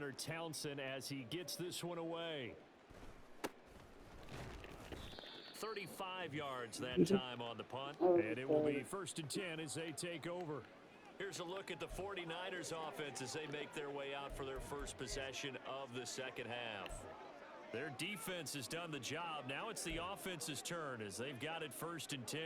Connor Townsend as he gets this one away. 35 yards that time on the punt. And it will be 1st and 10 as they take over. Here's a look at the 49ers offense as they make their way out for their first possession of the second half. Their defense has done the job. Now it's the offense's turn as they've got it 1st and 10.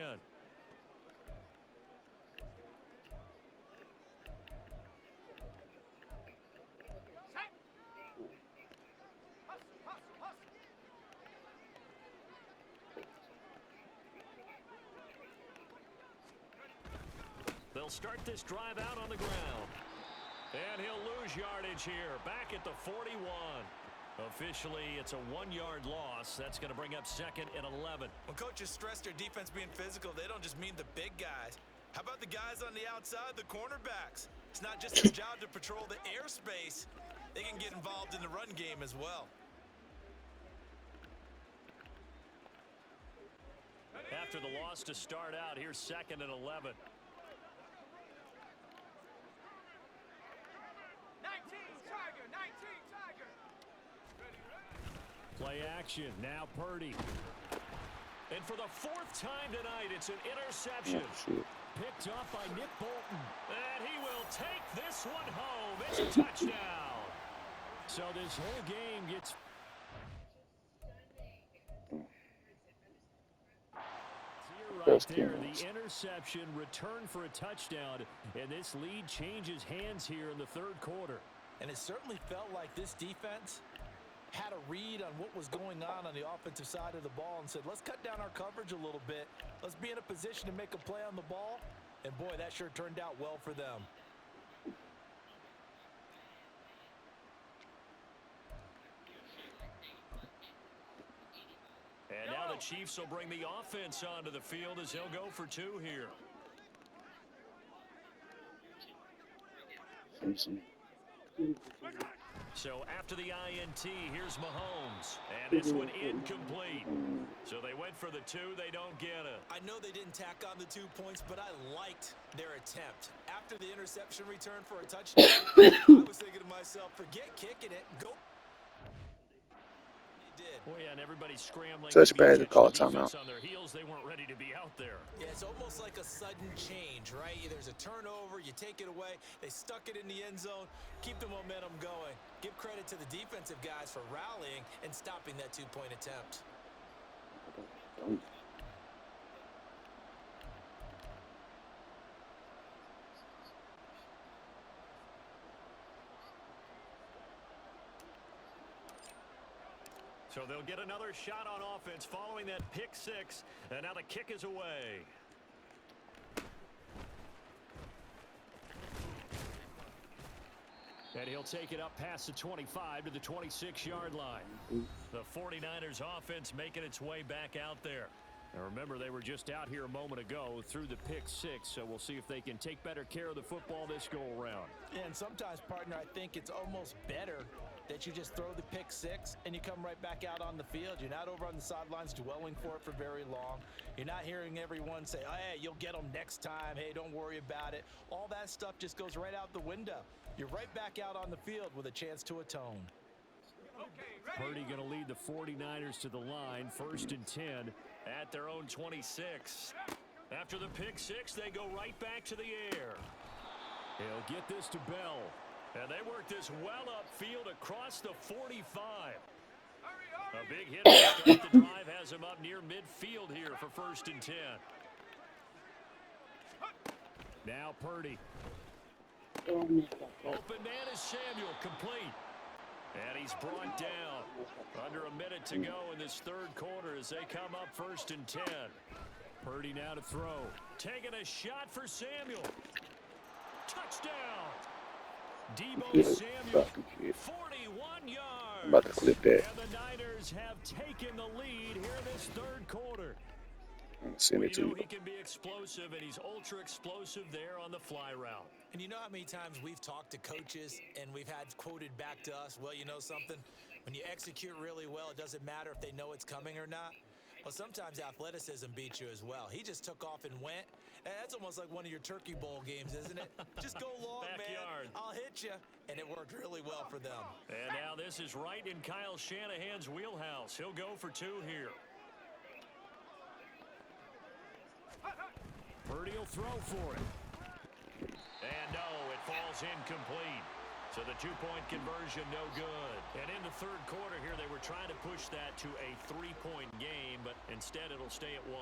They'll start this drive out on the ground. And he'll lose yardage here. Back at the 41. Officially, it's a 1-yard loss. That's going to bring up 2nd and 11. When coaches stress their defense being physical, they don't just mean the big guys. How about the guys on the outside, the cornerbacks? It's not just their job to patrol the airspace. They can get involved in the run game as well. After the loss to start out, here's 2nd and 11. Play action. Now Purdy. And for the 4th time tonight, it's an interception. Picked up by Nick Bolton. And he will take this one home. It's a touchdown. So this whole game gets... Right there, the interception, return for a touchdown, and this lead changes hands here in the 3rd quarter. And it certainly felt like this defense had a read on what was going on the offensive side of the ball and said, let's cut down our coverage a little bit. Let's be in a position to make a play on the ball. And, boy, that sure turned out well for them. And now the Chiefs will bring the offense onto the field as they'll go for 2 here. So after the INT, here's Mahomes. And this one incomplete. So they went for the 2. They don't get it. I know they didn't tack on the 2 points, but I liked their attempt. After the interception return for a touchdown, I was thinking to myself, forget kicking it, go. Well, yeah, and everybody's scrambling. Such bad to call a timeout. On their heels, they weren't ready to be out there. Yeah, it's almost like a sudden change, right? There's a turnover, you take it away, they stuck it in the end zone, keep the momentum going. Give credit to the defensive guys for rallying and stopping that 2-point attempt. So they'll get another shot on offense following that pick 6. And now the kick is away. And he'll take it up past the 25 to the 26-yard line. The 49ers offense making its way back out there. Now remember, they were just out here a moment ago through the pick 6, so we'll see if they can take better care of the football this go-around. Yeah, and sometimes, partner, I think it's almost better that you just throw the pick 6 and you come right back out on the field. You're not over on the sidelines dwelling for it for very long. You're not hearing everyone say, oh, hey, you'll get them next time. Hey, don't worry about it. All that stuff just goes right out the window. You're right back out on the field with a chance to atone. Purdy going to lead the 49ers to the line, 1st and 10 at their own 26. After the pick 6, they go right back to the air. He'll get this to Bell. And they work this well upfield across the 45. A big hit to start the drive has him up near midfield here for 1st and 10. Now Purdy. Open man is Samuel, complete. And he's brought down. Under a minute to go in this 3rd quarter as they come up 1st and 10. Purdy now to throw. Taking a shot for Samuel. Touchdown. Deebo Samuel, 41 yards. I'm about to clip that. And the Niners have taken the lead here in this 3rd quarter. Send it to you. He can be explosive, and he's ultra explosive there on the fly route. And you know how many times we've talked to coaches and we've had quoted back to us, well, you know something? When you execute really well, it doesn't matter if they know it's coming or not. Well, sometimes athleticism beats you as well. He just took off and went. And that's almost like one of your Turkey Bowl games, isn't it? Just go long, Backyard. man. I'll hit you. And it worked really well for them. And now this is right in Kyle Shanahan's wheelhouse. He'll go for 2 here. Purdy will throw for it. And no, it falls incomplete. So the 2-point conversion, no good. And in the third quarter here, they were trying to push that to a 3-point game, but instead it'll stay at 1.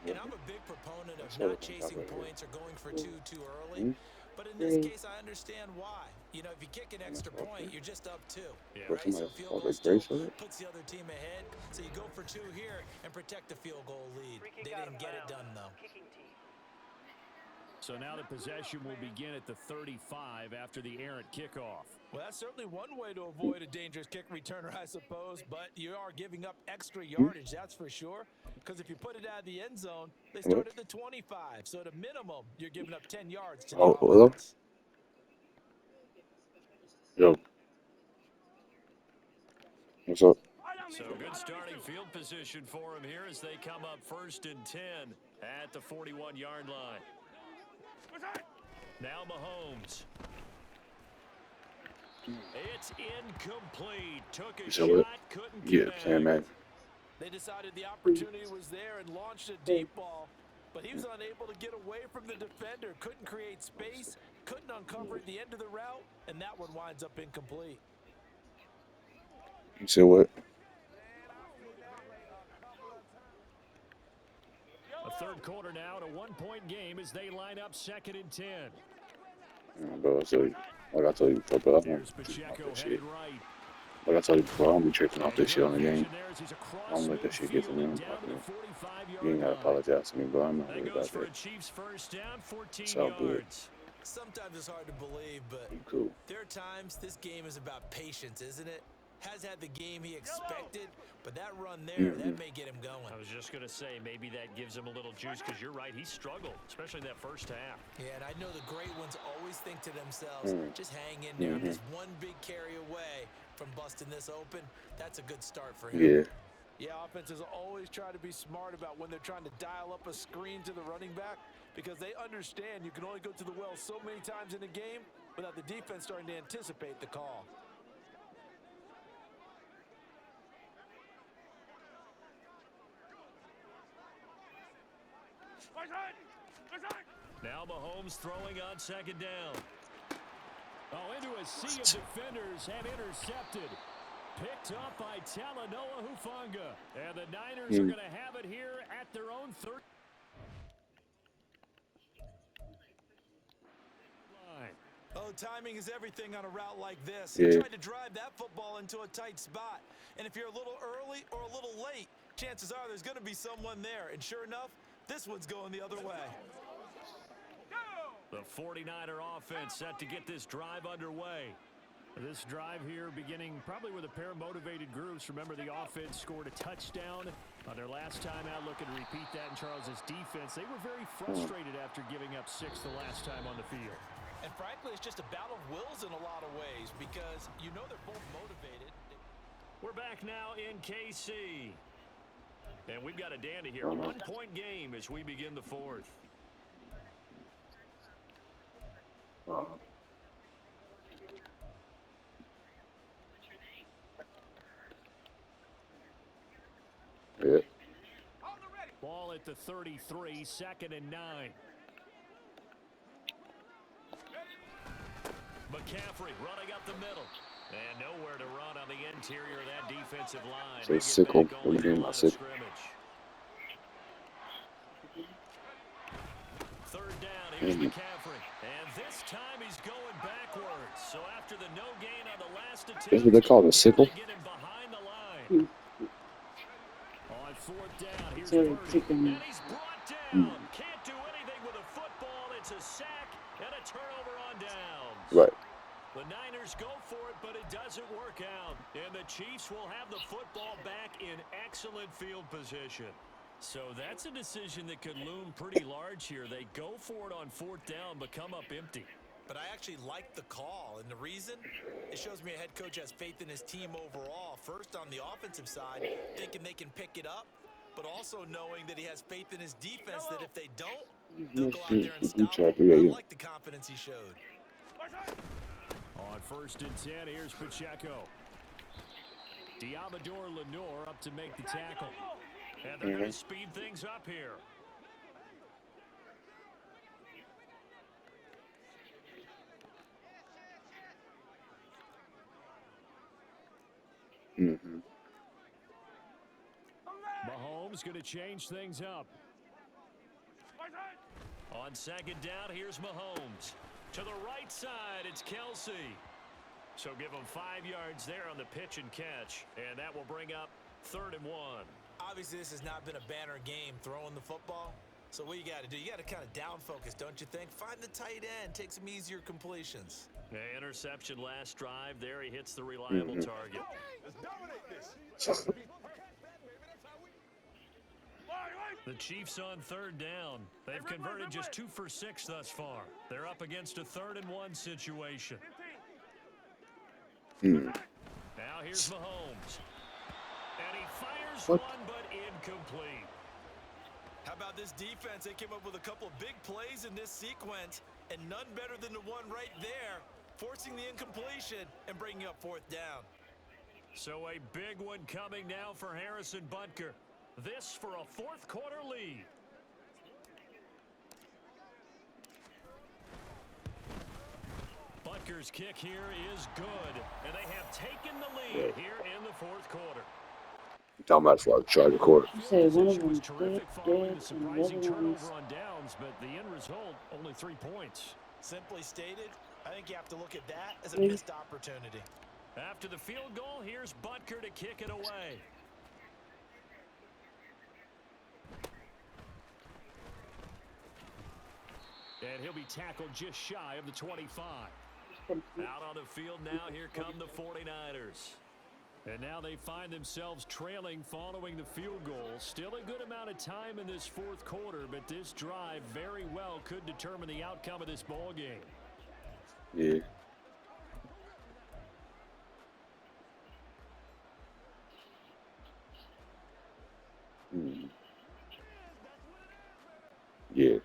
And I'm a big proponent of not chasing points or going for 2 too early. But in this case, I understand why. You know, if you kick an extra point, you're just up 2. Yeah, right? So field goal still puts the other team ahead. So you go for 2 here and protect the field goal lead. They didn't get it done, though. So now the possession will begin at the 35 after the errant kickoff. Well, that's certainly one way to avoid a dangerous kick returner, I suppose. But you are giving up extra yardage, that's for sure. Because if you put it out of the end zone, they start at the 25. So at a minimum, you're giving up 10 yards to the offense. Yo. What's up? So good starting field position for him here as they come up 1st and 10 at the 41-yard line. Now Mahomes. It's incomplete. Took a shot, couldn't connect. Yeah, man. They decided the opportunity was there and launched a deep ball, but he was unable to get away from the defender. Couldn't create space, couldn't uncover at the end of the route, and that one winds up incomplete. You said what? A third quarter now at a 1-point game as they line up 2nd and 10. Bro, like I told you before, bro, I Here's don't Pacheco that shit. headed right. Like I told you before, I don't be tripping off this shit on the game. I don't let that shit get to me. You ain't gotta apologize to me, bro. I'm not worried about that. Chiefs first down, 14 It's all good. yards. Sometimes it's hard to believe, but You cool. there are times this game is about patience, isn't it? Has had the game he expected, but that run there, that may get him going. I was just going to say, maybe that gives him a little juice because you're right. He struggled, especially in that first half. Yeah, and I know the great ones always think to themselves, just hang in there. I'm just one big carry away from busting this open. That's a good start for him. Yeah. Yeah, offenses always try to be smart about when they're trying to dial up a screen to the running back because they understand you can only go to the well so many times in a game without the defense starting to anticipate the call. Now Mahomes throwing on 2nd down. Oh, into a sea of defenders and intercepted. Picked up by Talanoa Hufanga. And the Niners are going to have it here at their own 30. Oh, timing is everything on a route like this. Yeah. He tried to drive that football into a tight spot. And if you're a little early or a little late, chances are there's going to be someone there. And sure enough, this one's going the other way. The 49er offense set to get this drive underway. This drive here beginning probably with a pair of motivated groups. Remember, the offense scored a touchdown on their last time out. Looking to repeat that in Charles's defense. They were very frustrated after giving up 6 the last time on the field. And frankly, it's just a battle of wills in a lot of ways because you know they're both motivated. We're back now in KC. And we've got a dandy here. A 1-point game as we begin the 4th. Yeah. Ball at the 33, 2nd and 9. McCaffrey running up the middle. And nowhere to run on the interior of that defensive line. Say sickle. What are you doing, my sickle? 3rd down, here's McCaffrey. And this time he's going backwards. So after the no gain on the last attempt, That's what they call a sickle? get him behind the line. On 4th down, here's Purdy. And he's brought down. Can't do anything with a football. It's a sack and a turnover on downs. Right. The Niners go for it, but it doesn't work out. And the Chiefs will have the football back in excellent field position. So that's a decision that could loom pretty large here. They go for it on 4th down, but come up empty. But I actually like the call, and the reason? It shows me a head coach has faith in his team overall. First, on the offensive side, thinking they can pick it up. but also knowing that he has faith in his defense that if they don't, Let's they'll go out see. there and I'm stop trying them. to figure I out like the confidence he showed. On 1st and 10, here's Pacheco. Diamador Lenore up to make the tackle. And they're going to speed things up here. Mahomes going to change things up. On 2nd down, here's Mahomes. To the right side, it's Kelsey. So give him 5 yards there on the pitch and catch. And that will bring up 3rd and 1. Obviously, this has not been a banner game throwing the football. So what you got to do, you got to kind of down focus, don't you think? Find the tight end, take some easier completions. Interception last drive. There he hits the reliable target. The Chiefs on 3rd down. They've converted just 2 for 6 thus far. They're up against a 3rd and 1 situation. Now here's Mahomes. And he fires one, but incomplete. How about this defense? They came up with a couple of big plays in this sequence, and none better than the one right there, forcing the incompletion and bringing up 4th down. So a big one coming now for Harrison Butker. This for a 4th quarter lead. Butker's kick here is good, and they have taken the lead here in the 4th quarter. Talking about for try to record. Say one of them was terrific following the surprising turnover on downs, but the end result, only 3 points. Simply stated, I think you have to look at that as a missed opportunity. After the field goal, here's Butker to kick it away. And he'll be tackled just shy of the 25. Out on the field now, here come the 49ers. And now they find themselves trailing following the field goal. Still a good amount of time in this 4th quarter, but this drive very well could determine the outcome of this ball game. Yeah. Yeah.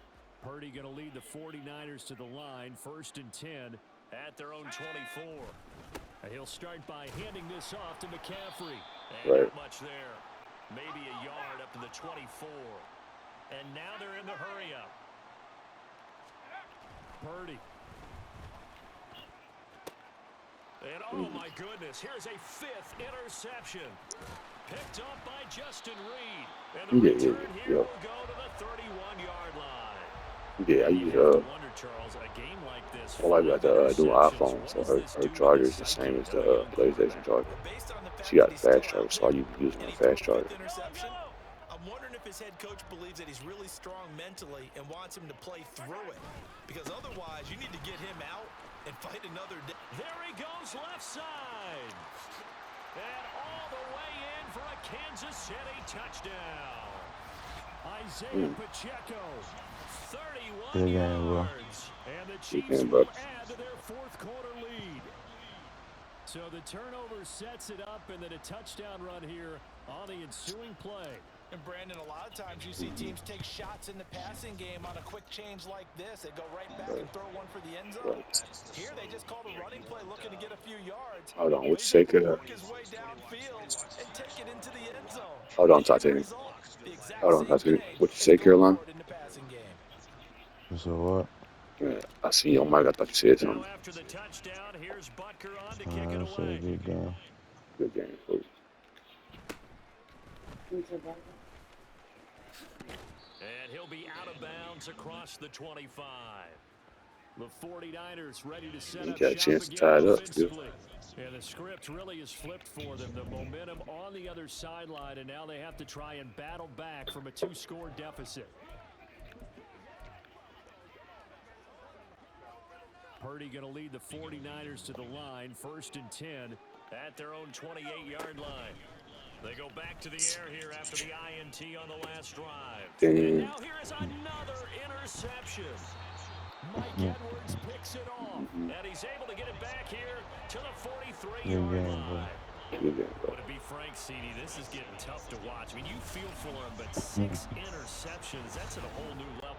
Purdy going to lead the 49ers to the line, 1st and 10 at their own 24. And he'll start by handing this off to McCaffrey. And not much there. Maybe a yard up to the 24. And now they're in the hurry-up. Purdy. And oh my goodness, here's a 5th interception. Picked up by Justin Reed. And the return here will go to the 31-yard line. Yeah, I use I like the new iPhone, so her charger is the same as the PlayStation charger. She got the fast charger, so I use using the fast charger. I'm wondering if his head coach believes that he's really strong mentally and wants him to play through it, because otherwise you need to get him out and fight another day. There he goes left side. And all the way in for a Kansas City touchdown. Isaiah Pacheco, 31 yards. And the Chiefs will add to their 4th quarter lead. So the turnover sets it up, and then a touchdown run here on the ensuing play. And Brandon, a lot of times you see teams take shots in the passing game on a quick change like this. They go right back and throw one for the end zone. Here they just called a running play looking to get a few yards. Hold on, what's the sake of work his way downfield and take it into the end zone. Hold on, Tati. Hold on, Tati. What you say, Caroline? So what? Yeah, I see your mic. I thought you said something. After the touchdown, here's Butker on to kick it So away. good game. Good game, cool. And he'll be out of bounds across the 25. The 49ers ready to set up got a shop chance to again tie it up, offensively. And the script really is flipped for them. The momentum on the other sideline, and now they have to try and battle back from a 2-score deficit. Purdy going to lead the 49ers to the line, 1st and 10 at their own 28-yard line. They go back to the air here after the INT on the last drive. And now here is another interception. Mike Edwards picks it off, and he's able to get it back here to the 43-yard line. Good game, bro. But to be frank, CD, this is getting tough to watch. I mean, you feel for him, but 6 interceptions, that's at a whole new level.